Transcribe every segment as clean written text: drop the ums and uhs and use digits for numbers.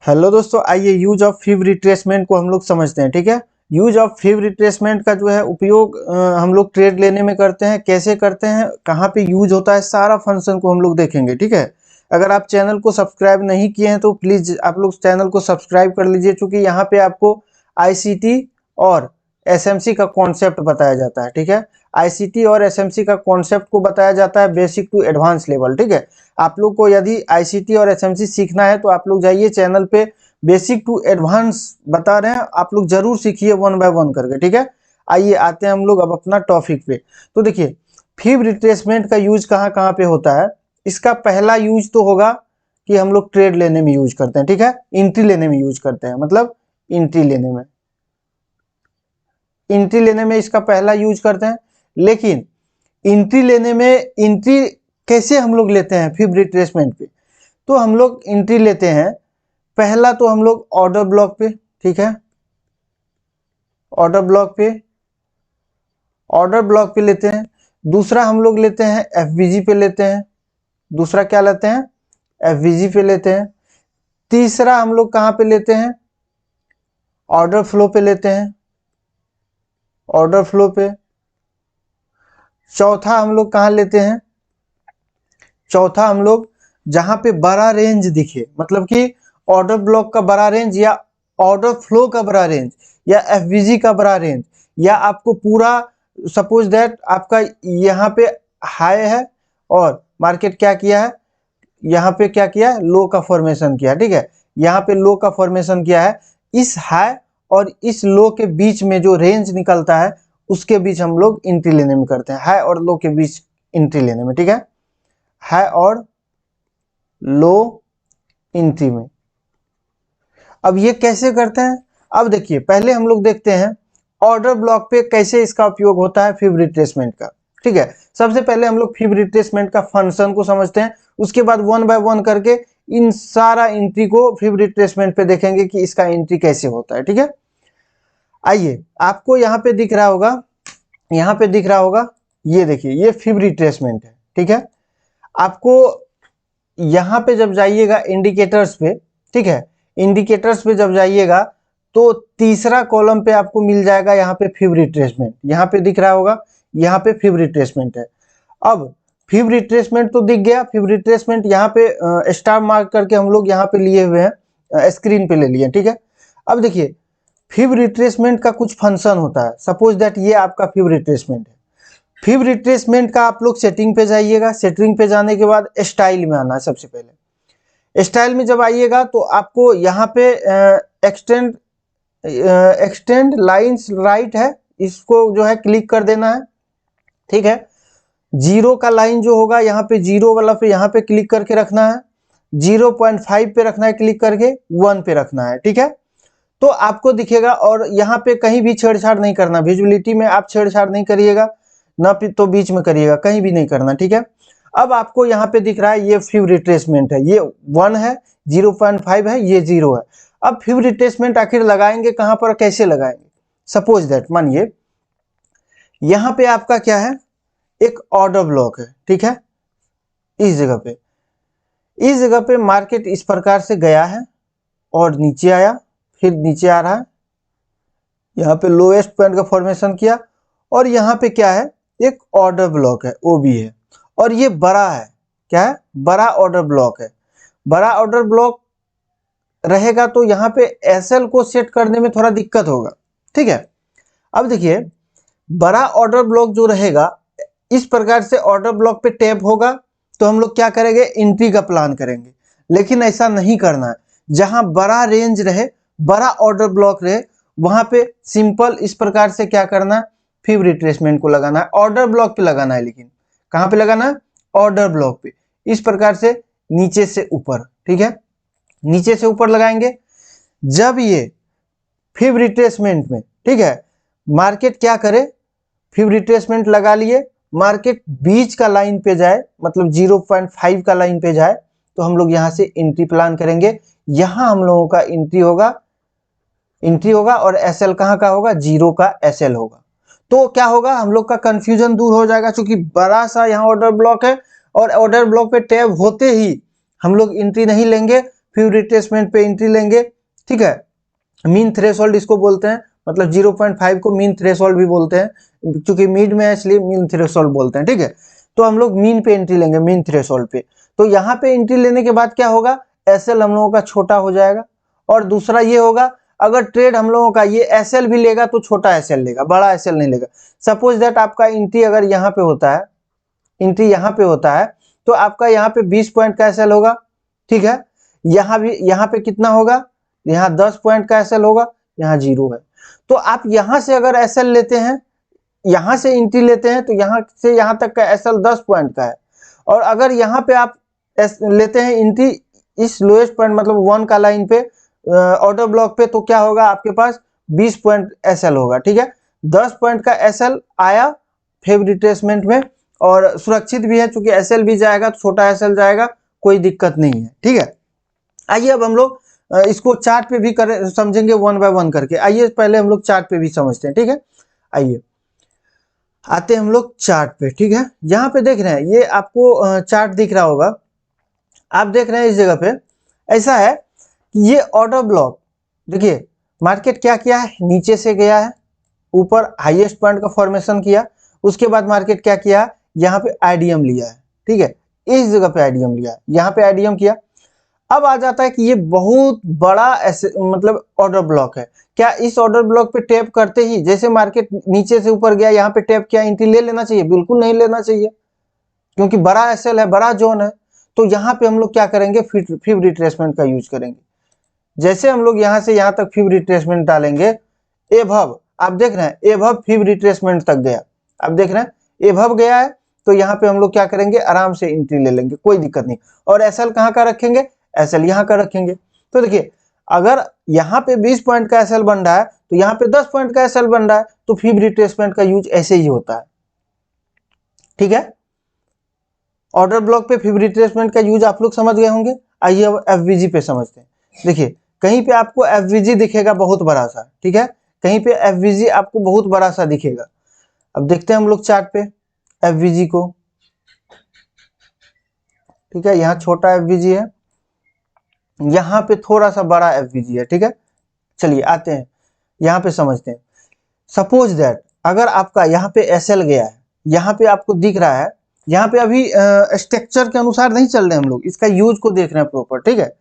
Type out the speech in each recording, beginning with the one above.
Hello दोस्तों, आइए use of fib retracement को हम लोग समझते हैं। ठीक है, यूज ऑफ फिब रिट्रेसमेंट का जो है उपयोग हम लोग ट्रेड लेने में करते हैं। कैसे करते हैं, कहाँ पे यूज होता है, सारा फंक्शन को हम लोग देखेंगे। ठीक है, अगर आप चैनल को सब्सक्राइब नहीं किए हैं तो प्लीज आप लोग चैनल को सब्सक्राइब कर लीजिए, क्योंकि यहाँ पे आपको आईसीटी और एसएमसी का कॉन्सेप्ट बताया जाता है। ठीक है, आईसीटी और एसएमसी का कॉन्सेप्ट को बताया जाता है बेसिक टू एडवांस लेवल। ठीक है, आप लोग को यदि आईसीटी और एसएमसी सीखना है तो आप लोग जाइए चैनल पे, बेसिक टू एडवांस बता रहे हैं, आप लोग जरूर सीखिए वन बाय वन करके। ठीक है, आइए आते हैं हम लोग अब अपना टॉपिक पे। तो देखिए, फिब रिट्रेसमेंट का यूज कहाँ कहाँ पे होता है। इसका पहला यूज तो होगा कि हम लोग ट्रेड लेने में यूज करते हैं। ठीक है, एंट्री लेने में यूज करते हैं, मतलब एंट्री लेने में इसका पहला यूज करते हैं। लेकिन एंट्री कैसे हम लोग लेते हैं फिब रिट्रेसमेंट पे, तो हम लोग एंट्री लेते हैं पहला तो हम लोग ऑर्डर ब्लॉक पे। ठीक है, ऑर्डर ब्लॉक पे लेते हैं। दूसरा हम लोग लेते हैं एफवीजी पे लेते हैं। दूसरा क्या लेते हैं, एफवीजी पे लेते हैं। तीसरा हम लोग कहाँ पे लेते हैं, ऑर्डर फ्लो पे लेते हैं, ऑर्डर फ्लो पे। चौथा हम लोग कहाँ लेते हैं, चौथा हम लोग जहां पे बड़ा रेंज दिखे, मतलब कि ऑर्डर ब्लॉक का बड़ा रेंज या ऑर्डर फ्लो का बड़ा रेंज या एफवीजी का बड़ा रेंज, या आपको पूरा सपोज दैट आपका यहाँ पे हाई है और मार्केट क्या किया है, यहाँ पे क्या किया है, लो का फॉर्मेशन किया है। ठीक है, यहाँ पे लो का फॉर्मेशन किया है। इस हाई और इस लो के बीच में जो रेंज निकलता है उसके बीच हम लोग एंट्री लेने में करते हैं, हाई और लो के बीच एंट्री लेने में। ठीक है, हाई और लो एंट्री में। अब ये कैसे करते हैं, अब देखिए पहले हम लोग देखते हैं ऑर्डर ब्लॉक पे कैसे इसका उपयोग होता है फिब रिट्रेसमेंट का। ठीक है, सबसे पहले हम लोग फिब रिट्रेसमेंट का फंक्शन को समझते हैं, उसके बाद वन बाय वन करके इन सारा एंट्री को फिब रिट्रेसमेंट पे देखेंगे कि इसका एंट्री कैसे होता है। ठीक है, आइए आपको यहाँ पे दिख रहा होगा, यहाँ पे दिख रहा होगा, ये देखिए ये फिब रिट्रेसमेंट है। ठीक है, आपको यहाँ पे जब जाइएगा इंडिकेटर्स पे, ठीक है, इंडिकेटर्स पे जब जाइएगा तो तीसरा कॉलम पे आपको मिल जाएगा यहाँ पे फिब रिट्रेसमेंट, यहाँ पे दिख रहा होगा, यहाँ पे फिब रिट्रेसमेंट है। अब फिब रिट्रेसमेंट तो दिख गया, फिब रिट्रेसमेंट यहाँ पे स्टार मार्क करके हम लोग यहाँ पे लिए हुए हैं, स्क्रीन पे ले लिए। ठीक है, अब देखिए फिब रिट्रेसमेंट का कुछ फंक्शन होता है। सपोज दैट ये आपका फिब रिट्रेसमेंट है। फिब रिट्रेसमेंट का आप लोग सेटिंग पे जाइएगा, सेटिंग पे जाने के बाद स्टाइल में आना है। सबसे पहले स्टाइल में जब आइएगा तो आपको यहाँ पे एक्सटेंड लाइंस राइट है, इसको जो है क्लिक कर देना है। ठीक है, जीरो का लाइन जो होगा यहाँ पे जीरो वाला पे यहाँ पे क्लिक करके रखना है, 0.5 पे रखना है क्लिक करके, 1 पे रखना है। ठीक है, तो आपको दिखेगा, और यहाँ पे कहीं भी छेड़छाड़ नहीं करना, विजुअलिटी में आप छेड़छाड़ नहीं करिएगा, ना तो बीच में करिएगा, कहीं भी नहीं करना। ठीक है, अब आपको यहाँ पे दिख रहा है ये फिब रिट्रेसमेंट है, ये 1 है, 0.5 है, ये 0 है। अब फिब रिट्रेसमेंट आखिर लगाएंगे कहाँ पर, कैसे लगाएंगे। सपोज दैट मानिए यहाँ पे आपका क्या है, एक ऑर्डर ब्लॉक है। ठीक है, इस जगह पे मार्केट इस प्रकार से गया है और नीचे आया, फिर नीचे आ रहा है, यहाँ पे लोएस्ट पॉइंट का फॉर्मेशन किया, और यहाँ पे क्या है, एक ऑर्डर ब्लॉक है, ओबी है, और ये बड़ा है, क्या है, बड़ा ऑर्डर ब्लॉक है। बड़ा ऑर्डर ब्लॉक रहेगा तो यहाँ पे एसएल को सेट करने में थोड़ा दिक्कत होगा। ठीक है, अब देखिए बड़ा ऑर्डर ब्लॉक जो रहेगा, इस प्रकार से ऑर्डर ब्लॉक पे टैप होगा तो हम लोग क्या करेंगे, एंट्री का प्लान करेंगे। लेकिन ऐसा नहीं करना है, जहां बड़ा रेंज रहे, बड़ा ऑर्डर ब्लॉक रहे, वहां पे सिंपल इस प्रकार से क्या करना है, फिब रिट्रेसमेंट को लगाना है, ऑर्डर ब्लॉक पे लगाना है। लेकिन कहां पे लगाना है, ऑर्डर ब्लॉक पे, इस प्रकार से नीचे से ऊपर। ठीक है, नीचे से ऊपर लगाएंगे। जब ये फिब रिट्रेसमेंट में, ठीक है, मार्केट क्या करे, फिब रिट्रेसमेंट लगा लिए, मार्केट बीच का लाइन पे जाए, मतलब 0.5 का लाइन पे जाए, तो हम लोग यहाँ से एंट्री प्लान करेंगे। यहाँ हम लोगों का एंट्री होगा और एसएल कहाँ का होगा, 0 का एसएल होगा। तो क्या होगा, हम लोग का कंफ्यूजन दूर हो जाएगा, क्योंकि बड़ा सा यहाँ ऑर्डर ब्लॉक है और ऑर्डर ब्लॉक पे टैब होते ही हम लोग एंट्री नहीं लेंगे, फिर रिट्रेसमेंट पे एंट्री लेंगे, ठीक है। मीन थ्रेशोल्ड इसको बोलते हैं, मतलब 0.5 को मीन थ्रेशोल्ड भी बोलते हैं, क्योंकि मिड में है इसलिए मीन थ्रेशोल्ड बोलते हैं, ठीक है। तो हम लोग मीन पे एंट्री लेंगे, मीन थ्रेशोल्ड पे। तो यहाँ पे एंट्री लेने के बाद क्या होगा, एसएल हम लोगों का छोटा हो जाएगा। और दूसरा ये होगा, अगर ट्रेड हम लोगों का ये एसएल भी लेगा तो छोटा एसएल लेगा, बड़ा एसएल नहीं लेगा। सपोज दैट आपका एंट्री अगर यहाँ पे होता है, एंट्री यहाँ पे होता है, तो आपका यहाँ पे 20 पॉइंट का एसएल होगा, ठीक है। यहाँ भी, यहाँ पे कितना होगा, यहाँ 10 पॉइंट का एसएल होगा, यहाँ 0 है। तो आप यहाँ से अगर एसएल लेते हैं, यहाँ से एंट्री लेते हैं, तो यहाँ से यहाँ तक का एसएल 10 पॉइंट का है। और अगर यहाँ पे आप लेते हैं एंट्री इस लोएस्ट पॉइंट मतलब 1 का लाइन पे ऑर्डर ब्लॉक पे, तो क्या होगा, आपके पास 20 पॉइंट एसएल होगा, ठीक है। 10 पॉइंट का एसएल आया फेब रिट्रेसमेंट में, और सुरक्षित भी है, क्योंकि एसएल भी जाएगा तो छोटा एसएल जाएगा, कोई दिक्कत नहीं है, ठीक है। आइए अब हम लोग इसको चार्ट पे भी कर समझेंगे 1 बाय 1 करके। आइए पहले हम लोग चार्ट पे भी समझते हैं, ठीक है। आइए आते हैं हम लोग चार्ट पे, ठीक है। यहाँ पे देख रहे हैं, ये आपको चार्ट दिख रहा होगा, आप देख रहे हैं इस जगह पे ऐसा है कि ये ऑर्डर ब्लॉक, देखिए मार्केट क्या किया है, नीचे से गया है, ऊपर हाईएस्ट पॉइंट का फॉर्मेशन किया, उसके बाद मार्केट क्या किया, यहाँ पे आईडीएम लिया है, ठीक है। इस जगह पे आईडीएम लिया है, यहाँ पे आईडीएम किया। अब आ जाता है कि ये बहुत बड़ा मतलब ऑर्डर ब्लॉक है। क्या इस ऑर्डर ब्लॉक पे टैप करते ही जैसे मार्केट नीचे से ऊपर गया, यहाँ पे टैप किया, एंट्री ले लेना चाहिए? बिल्कुल नहीं लेना चाहिए, क्योंकि बड़ा एसएल है, बड़ा जोन है। तो यहाँ पे हम लोग क्या करेंगे, फिब रिट्रेसमेंट का यूज करेंगे। जैसे हम लोग यहाँ से यहाँ तक फिब रिट्रेसमेंट डालेंगे, एभव आप देख रहे हैं, एभव फिब रिट्रेसमेंट तक गया, आप देख रहे हैं एभव गया है, तो यहाँ पे हम लोग क्या करेंगे, आराम से एंट्री ले लेंगे, कोई दिक्कत नहीं। और एसएल कहाँ का रखेंगे, एसएल यहाँ का रखेंगे। तो देखिए अगर यहाँ पे 20 पॉइंट का एसएल बन रहा है, तो यहाँ पे 10 पॉइंट का एसएल बन रहा है, तो फिब रिट्रेसमेंट का यूज ऐसे ही होता है, ठीक है। ऑर्डर ब्लॉक पे फिब रिट्रेसमेंट का यूज आप लोग समझ गए होंगे। आइए अब एफवीजी पे समझते हैं। देखिए कहीं पे आपको एफवीजी दिखेगा बहुत बड़ा सा, ठीक है, कहीं पे एफवीजी आपको बहुत बड़ा सा दिखेगा। अब देखते हैं हम लोग चार्ट पे एफवीजी को, ठीक है। यहाँ छोटा एफवीजी है, यहाँ पे थोड़ा सा बड़ा एफवीजी है, ठीक है। चलिए आते हैं यहाँ पे समझते हैं। सपोज दैट अगर आपका यहाँ पे एसएल गया है, यहाँ पे आपको दिख रहा है, यहाँ पे अभी स्ट्रक्चर के अनुसार नहीं चल रहे हम लोग, इसका यूज को देख रहे हैं प्रॉपर, ठीक है।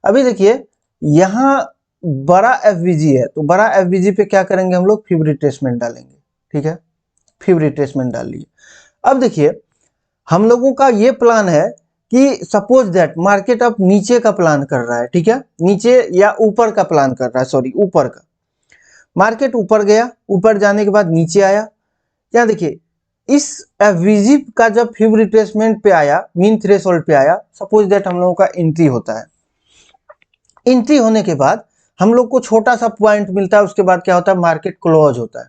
अभी देखिए यहाँ बड़ा एफवीजी है, तो बड़ा एफवीजी पे क्या करेंगे हम लोग, फिब रिट्रेसमेंट डालेंगे, ठीक है। फिब रिट्रेसमेंट डाल लिए। अब देखिए हम लोगों का ये प्लान है कि सपोज दैट मार्केट अब नीचे का प्लान कर रहा है, ठीक है, नीचे या ऊपर का प्लान कर रहा है, सॉरी ऊपर का। मार्केट ऊपर गया, ऊपर जाने के बाद नीचे आया। यहाँ देखिए इस एफवीजी का जब फिब रिट्रेसमेंट पे आया, मीन थ्रेशोल्ड पे आया, सपोज दैट हम लोगों का एंट्री होता है। एंट्री होने के बाद हम लोग को छोटा सा पॉइंट मिलता है, उसके बाद क्या होता है, मार्केट क्लोज होता है,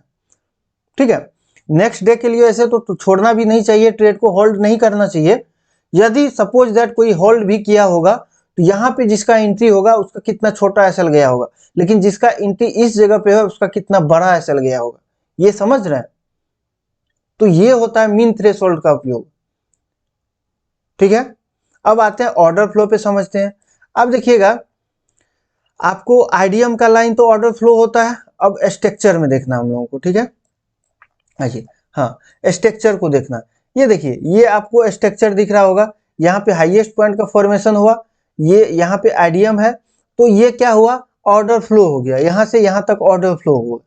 ठीक है। नेक्स्ट डे के लिए ऐसे तो छोड़ना भी नहीं चाहिए, ट्रेड को होल्ड नहीं करना चाहिए। यदि सपोज दैट कोई होल्ड भी किया होगा, तो यहाँ पे जिसका एंट्री होगा उसका कितना छोटा एसएल गया होगा, लेकिन जिसका एंट्री इस जगह पे है उसका कितना बड़ा एसएल गया होगा, ये समझ रहे हैं। तो ये होता है मीन थ्रेशोल्ड का उपयोग, ठीक है। अब आते हैं ऑर्डर फ्लो पे समझते हैं। अब देखिएगा आपको आईडीएम का लाइन तो ऑर्डर फ्लो होता है, अब स्ट्रक्चर में देखना हम लोगों को, ठीक है। अच्छा हाँ, स्ट्रक्चर को देखना। ये देखिए ये आपको स्ट्रक्चर दिख रहा होगा, यहाँ पे हाईएस्ट पॉइंट का फॉर्मेशन हुआ, ये यहाँ पे आईडीएम है, तो ये क्या हुआ, ऑर्डर फ्लो हो गया, यहाँ से यहाँ तक ऑर्डर फ्लो हुआ,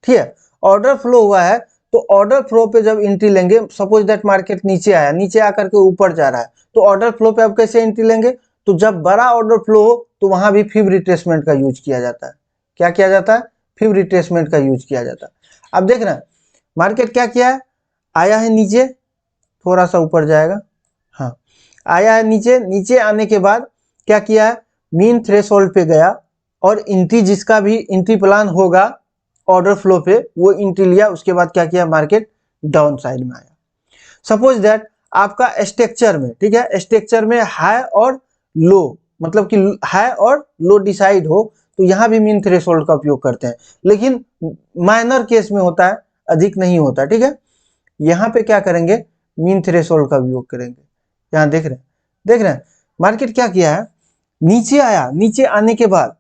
ठीक है। ऑर्डर फ्लो हुआ है, तो ऑर्डर फ्लो पे जब एंट्री लेंगे, सपोज दैट मार्केट नीचे आया, नीचे आकर के ऊपर जा रहा है, तो ऑर्डर फ्लो पे आप कैसे एंट्री लेंगे, तो जब बड़ा ऑर्डर फ्लो हो तो वहां भी फिब रिट्रेसमेंट का यूज किया जाता है। क्या किया जाता है, फिब रिट्रेसमेंट का यूज किया जाता है। अब देख रहे हैं मार्केट क्या किया है, आया है नीचे, थोड़ा सा ऊपर जाएगा, हाँ आया है नीचे, नीचे आने के बाद क्या किया है, मीन थ्रेशोल्ड पे गया, और एंट्री जिसका भी एंट्री प्लान होगा ऑर्डर फ्लो पे वो एंट्री लिया, उसके बाद क्या किया, मार्केट डाउन साइड में आया। सपोज दैट आपका स्ट्रक्चर में, ठीक है, स्ट्रक्चर में हाई और लो, मतलब कि हाई और लो डिसाइड हो, तो यहाँ भी मीन थ्रेशोल्ड का उपयोग करते हैं, लेकिन माइनर केस में होता है, अधिक नहीं होता, ठीक है। यहाँ पे क्या करेंगे, मीन थ्रेशोल्ड का उपयोग करेंगे। यहाँ देख रहे हैं मार्केट क्या किया है, नीचे आया, नीचे आने के बाद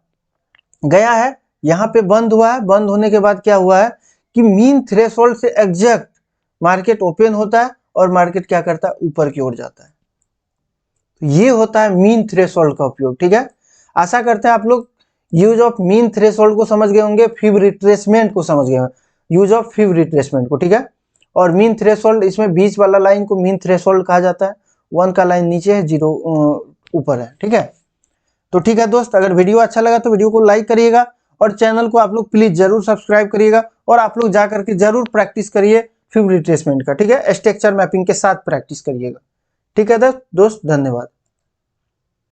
गया है, यहाँ पे बंद हुआ है, बंद होने के बाद क्या हुआ है कि मीन थ्रेशोल्ड से एग्जैक्ट मार्केट ओपन होता है और मार्केट क्या करता है, ऊपर की ओर जाता है। तो ये होता है मीन थ्रेशोल्ड का उपयोग। ठीक है, आशा करते हैं आप लोग यूज ऑफ मीन थ्रेशोल्ड को समझ गए होंगे, फिब रिट्रेसमेंट को समझ गए होंगे, यूज ऑफ फिब रिट्रेसमेंट को। ठीक है, और मीन थ्रेशोल्ड, इसमें बीच वाला लाइन को मीन थ्रेशोल्ड कहा जाता है। 1 का लाइन नीचे है, 0 ऊपर है। ठीक है, तो ठीक है दोस्त, अगर वीडियो अच्छा लगा तो वीडियो को लाइक करिएगा और चैनल को आप लोग प्लीज जरूर सब्सक्राइब करिएगा और आप लोग जा करके जरूर प्रैक्टिस करिए फिब रिट्रेसमेंट का। ठीक है, स्ट्रक्चर मैपिंग के साथ प्रैक्टिस करिएगा। ठीक है दोस्त, धन्यवाद।